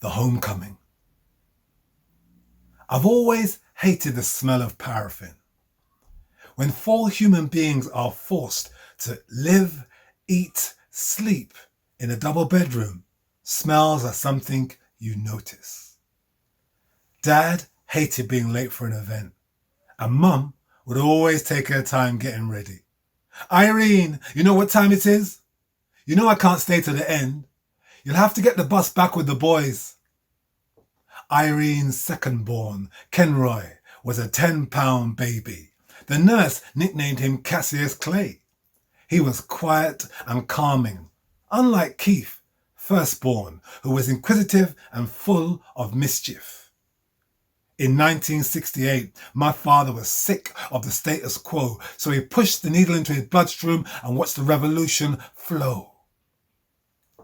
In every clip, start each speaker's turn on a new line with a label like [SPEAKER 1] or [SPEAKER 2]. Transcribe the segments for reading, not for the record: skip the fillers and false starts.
[SPEAKER 1] The Homecoming. I've always hated the smell of paraffin. When 4 human beings are forced to live, eat, sleep in a double bedroom, smells are something you notice. Dad hated being late for an event, and Mum would always take her time getting ready. Irene, you know what time it is? You know I can't stay to the end. You'll have to get the bus back with the boys. Irene's second-born, Kenroy, was a 10-pound baby. The nurse nicknamed him Cassius Clay. He was quiet and calming, unlike Keith, firstborn, who was inquisitive and full of mischief. In 1968, my father was sick of the status quo, so he pushed the needle into his bloodstream and watched the revolution flow.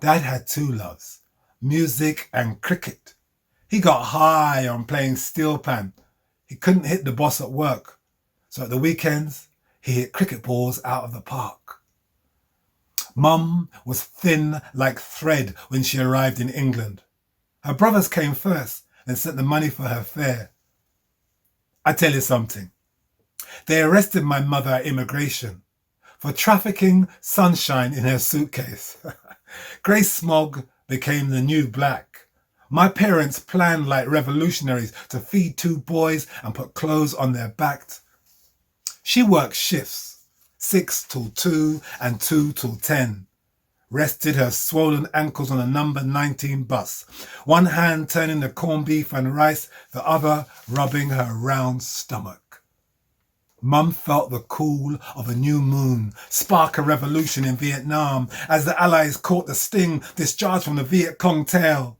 [SPEAKER 1] Dad had 2 loves, music and cricket. He got high on playing steel pan. He couldn't hit the boss at work, so at the weekends, he hit cricket balls out of the park. Mum was thin like thread when she arrived in England. Her brothers came first and sent the money for her fare. I tell you something. They arrested my mother at immigration for trafficking sunshine in her suitcase. Grey smog became the new black. My parents planned like revolutionaries to feed 2 boys and put clothes on their backs. She worked shifts, 6 till 2 and 2 till 10. Rested her swollen ankles on a number 19 bus, one hand turning the corned beef and rice, the other rubbing her round stomach. Mum felt the cool of a new moon spark a revolution in Vietnam as the Allies caught the sting discharged from the Viet Cong tail.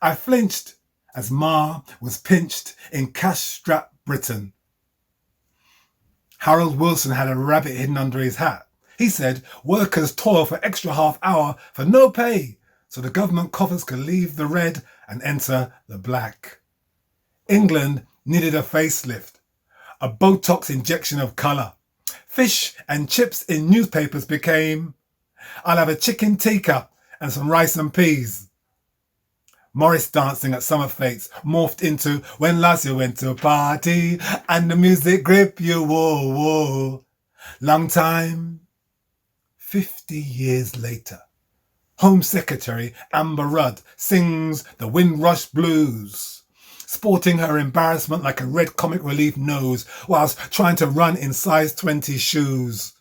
[SPEAKER 1] I flinched as Ma was pinched in cash-strapped Britain. Harold Wilson had a rabbit hidden under his hat. He said workers toil for extra half hour for no pay, so the government coffers could leave the red and enter the black. England needed a facelift, a Botox injection of colour. Fish and chips in newspapers became, I'll have a chicken tikka and some rice and peas. Morris dancing at summer fetes morphed into when last you went to a party and the music grip you, whoa, whoa. Long time. 50 years later, Home Secretary Amber Rudd sings the Windrush blues, sporting her embarrassment like a red comic relief nose whilst trying to run in size 20 shoes.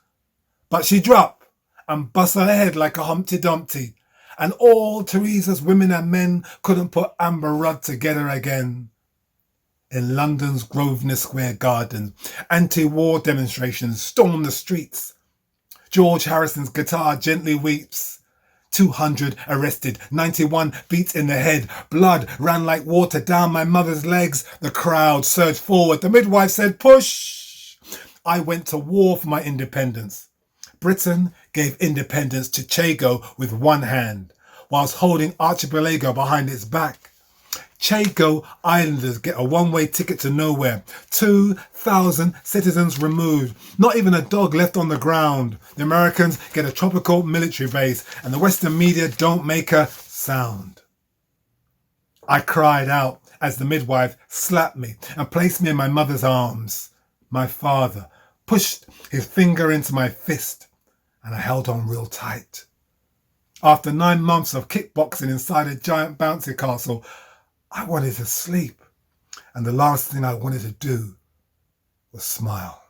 [SPEAKER 1] But she dropped and bust her head like a Humpty Dumpty, and all Teresa's women and men couldn't put Amber Rudd together again. In London's Grosvenor Square Garden, anti-war demonstrations storm the streets. George Harrison's guitar gently weeps. 200 arrested, 91 beats in the head. Blood ran like water down my mother's legs. The crowd surged forward. The midwife said, push! I went to war for my independence. Britain gave independence to Chago with one hand, whilst holding Archipelago behind its back. Chago Islanders get a one-way ticket to nowhere. 2,000 citizens removed. Not even a dog left on the ground. The Americans get a tropical military base, and the Western media don't make a sound. I cried out as the midwife slapped me and placed me in my mother's arms. My father pushed his finger into my fist, and I held on real tight. After 9 months of kickboxing inside a giant bouncy castle, I wanted to sleep, and the last thing I wanted to do was smile.